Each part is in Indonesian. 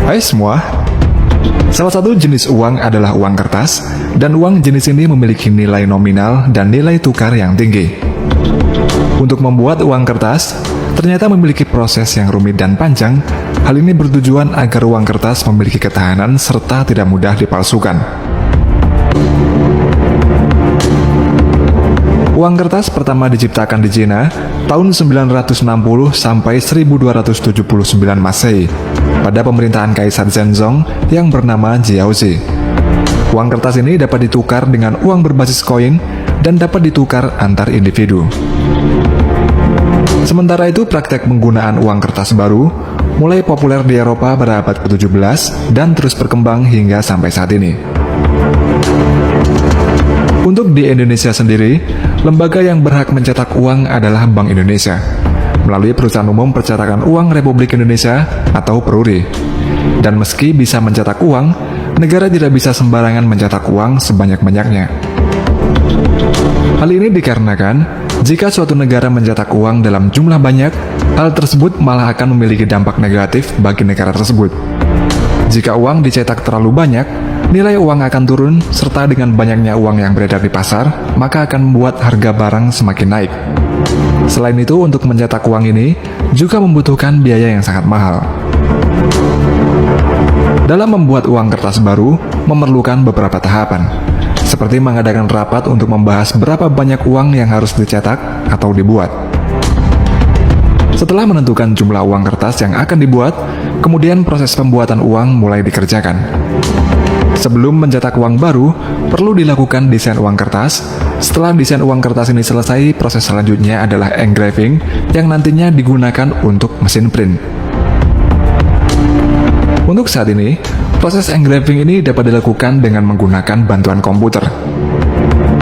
Hai semua, salah satu jenis uang adalah uang kertas, dan uang jenis ini memiliki nilai nominal dan nilai tukar yang tinggi. Untuk membuat uang kertas, ternyata memiliki proses yang rumit dan panjang. Hal ini bertujuan agar uang kertas memiliki ketahanan serta tidak mudah dipalsukan. Uang kertas pertama diciptakan di Cina tahun 960 sampai 1279 Masehi pada pemerintahan Kaisar Zhenzong yang bernama Jiaozi. Uang kertas ini dapat ditukar dengan uang berbasis koin dan dapat ditukar antar individu. Sementara itu, praktek penggunaan uang kertas baru mulai populer di Eropa pada abad ke-17 dan terus berkembang hingga sampai saat ini. Untuk di Indonesia sendiri, lembaga yang berhak mencetak uang adalah Bank Indonesia, melalui Perusahaan Umum Percetakan Uang Republik Indonesia atau PERURI. Dan meski bisa mencetak uang, negara tidak bisa sembarangan mencetak uang sebanyak-banyaknya. Hal ini dikarenakan, jika suatu negara mencetak uang dalam jumlah banyak, hal tersebut malah akan memiliki dampak negatif bagi negara tersebut. Jika uang dicetak terlalu banyak, nilai uang akan turun, serta dengan banyaknya uang yang beredar di pasar, maka akan membuat harga barang semakin naik. Selain itu, untuk mencetak uang ini juga membutuhkan biaya yang sangat mahal. Dalam membuat uang kertas baru, memerlukan beberapa tahapan, seperti mengadakan rapat untuk membahas berapa banyak uang yang harus dicetak atau dibuat. Setelah menentukan jumlah uang kertas yang akan dibuat, kemudian proses pembuatan uang mulai dikerjakan. Sebelum mencetak uang baru, perlu dilakukan desain uang kertas. Setelah desain uang kertas ini selesai, proses selanjutnya adalah engraving yang nantinya digunakan untuk mesin print. Untuk saat ini, proses engraving ini dapat dilakukan dengan menggunakan bantuan komputer.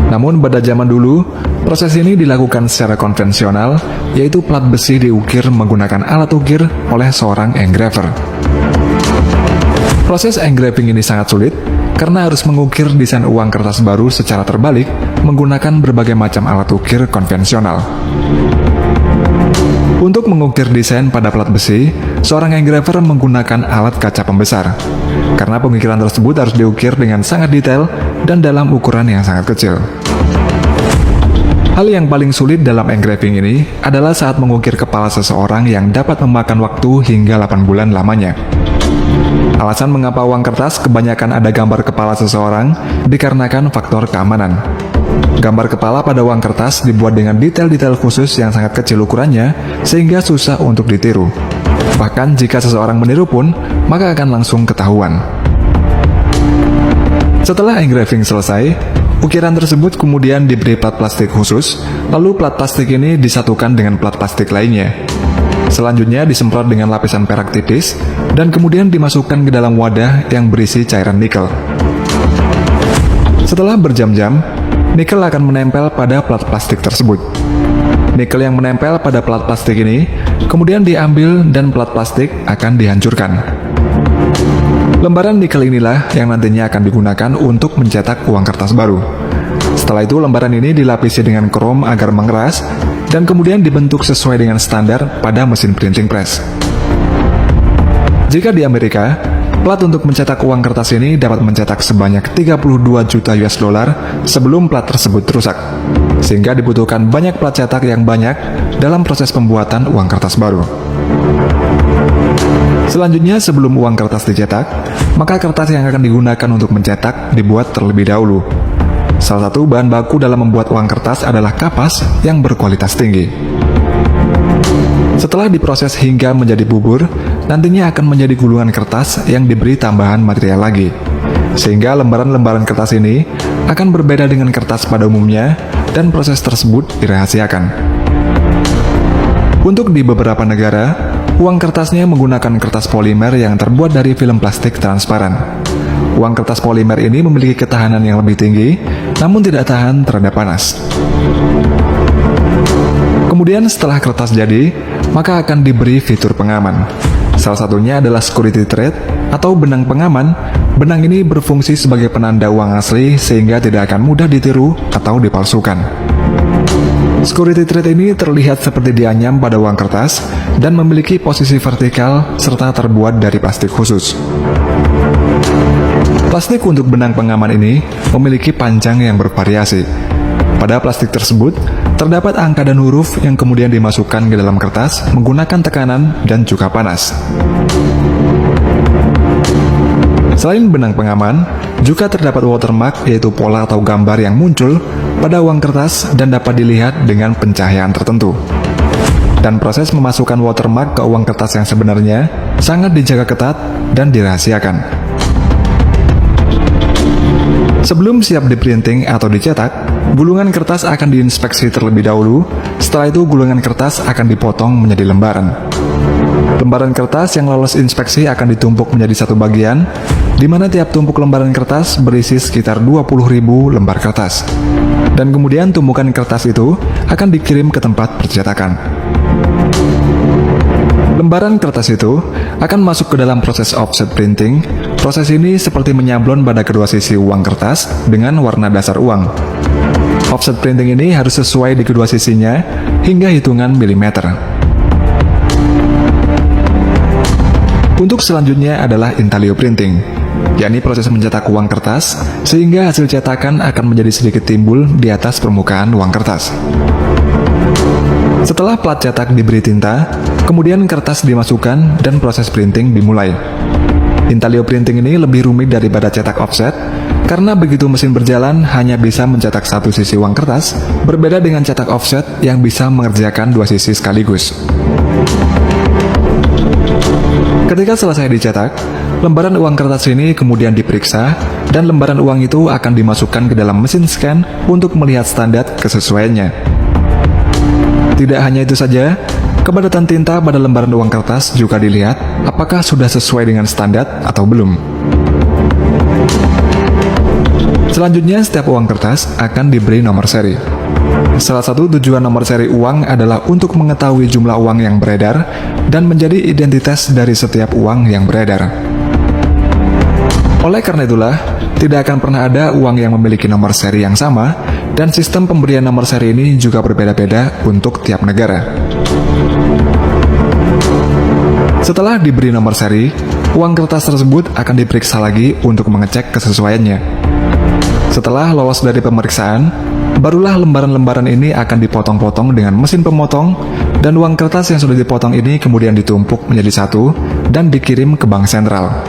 Namun pada zaman dulu, proses ini dilakukan secara konvensional, yaitu plat besi diukir menggunakan alat ukir oleh seorang engraver. Proses engraving ini sangat sulit, karena harus mengukir desain uang kertas baru secara terbalik menggunakan berbagai macam alat ukir konvensional. Untuk mengukir desain pada plat besi, seorang engraver menggunakan alat kaca pembesar, karena pengukiran tersebut harus diukir dengan sangat detail dan dalam ukuran yang sangat kecil. Hal yang paling sulit dalam engraving ini adalah saat mengukir kepala seseorang yang dapat memakan waktu hingga 8 bulan lamanya. Alasan mengapa uang kertas kebanyakan ada gambar kepala seseorang dikarenakan faktor keamanan. Gambar kepala pada uang kertas dibuat dengan detail-detail khusus yang sangat kecil ukurannya, sehingga susah untuk ditiru. Bahkan jika seseorang meniru pun, maka akan langsung ketahuan. Setelah engraving selesai, ukiran tersebut kemudian diberi plat plastik khusus, lalu plat plastik ini disatukan dengan plat plastik lainnya. Selanjutnya disemprot dengan lapisan perak tipis, dan kemudian dimasukkan ke dalam wadah yang berisi cairan nikel. Setelah berjam-jam, nikel akan menempel pada plat plastik tersebut. Nikel yang menempel pada plat plastik ini kemudian diambil dan plat plastik akan dihancurkan. Lembaran nikel inilah yang nantinya akan digunakan untuk mencetak uang kertas baru. Setelah itu, lembaran ini dilapisi dengan krom agar mengeras dan kemudian dibentuk sesuai dengan standar pada mesin printing press. Jika di Amerika, plat untuk mencetak uang kertas ini dapat mencetak sebanyak 32 juta US dollar sebelum plat tersebut rusak, sehingga dibutuhkan banyak plat cetak yang banyak dalam proses pembuatan uang kertas baru. Selanjutnya, sebelum uang kertas dicetak, maka kertas yang akan digunakan untuk mencetak dibuat terlebih dahulu. Salah satu bahan baku dalam membuat uang kertas adalah kapas yang berkualitas tinggi. Setelah diproses hingga menjadi bubur, nantinya akan menjadi gulungan kertas yang diberi tambahan material lagi. Sehingga lembaran-lembaran kertas ini akan berbeda dengan kertas pada umumnya, dan proses tersebut dirahasiakan. Untuk di beberapa negara, uang kertasnya menggunakan kertas polimer yang terbuat dari film plastik transparan. Uang kertas polimer ini memiliki ketahanan yang lebih tinggi, namun tidak tahan terhadap panas. Kemudian setelah kertas jadi, maka akan diberi fitur pengaman. Salah satunya adalah security thread atau benang pengaman. Benang ini berfungsi sebagai penanda uang asli sehingga tidak akan mudah ditiru atau dipalsukan. Security thread ini terlihat seperti dianyam pada uang kertas dan memiliki posisi vertikal serta terbuat dari plastik khusus. Plastik untuk benang pengaman ini memiliki panjang yang bervariasi. Pada plastik tersebut, terdapat angka dan huruf yang kemudian dimasukkan ke dalam kertas menggunakan tekanan dan juga panas. Selain benang pengaman, juga terdapat watermark, yaitu pola atau gambar yang muncul pada uang kertas dan dapat dilihat dengan pencahayaan tertentu. Dan proses memasukkan watermark ke uang kertas yang sebenarnya sangat dijaga ketat dan dirahasiakan. Sebelum siap diprinting atau dicetak, gulungan kertas akan diinspeksi terlebih dahulu. Setelah itu, gulungan kertas akan dipotong menjadi lembaran. Lembaran kertas yang lolos inspeksi akan ditumpuk menjadi satu bagian, di mana tiap tumpuk lembaran kertas berisi sekitar 20.000 lembar kertas. Dan kemudian tumpukan kertas itu akan dikirim ke tempat percetakan. Lembaran kertas itu akan masuk ke dalam proses offset printing. Proses ini seperti menyablon pada kedua sisi uang kertas dengan warna dasar uang. Offset printing ini harus sesuai di kedua sisinya hingga hitungan milimeter. Untuk selanjutnya adalah intaglio printing, yakni proses mencetak uang kertas sehingga hasil cetakan akan menjadi sedikit timbul di atas permukaan uang kertas. Setelah plat cetak diberi tinta, kemudian kertas dimasukkan dan proses printing dimulai. Intaglio printing ini lebih rumit daripada cetak offset, karena begitu mesin berjalan hanya bisa mencetak satu sisi uang kertas, berbeda dengan cetak offset yang bisa mengerjakan dua sisi sekaligus. Ketika selesai dicetak, lembaran uang kertas ini kemudian diperiksa, dan lembaran uang itu akan dimasukkan ke dalam mesin scan untuk melihat standar kesesuaiannya. Tidak hanya itu saja, kepadatan tinta pada lembaran uang kertas juga dilihat apakah sudah sesuai dengan standar atau belum. Selanjutnya, setiap uang kertas akan diberi nomor seri. Salah satu tujuan nomor seri uang adalah untuk mengetahui jumlah uang yang beredar dan menjadi identitas dari setiap uang yang beredar. Oleh karena itulah, tidak akan pernah ada uang yang memiliki nomor seri yang sama, dan sistem pemberian nomor seri ini juga berbeda-beda untuk tiap negara. Setelah diberi nomor seri, uang kertas tersebut akan diperiksa lagi untuk mengecek kesesuaiannya. Setelah lolos dari pemeriksaan, barulah lembaran-lembaran ini akan dipotong-potong dengan mesin pemotong, dan uang kertas yang sudah dipotong ini kemudian ditumpuk menjadi satu dan dikirim ke bank sentral.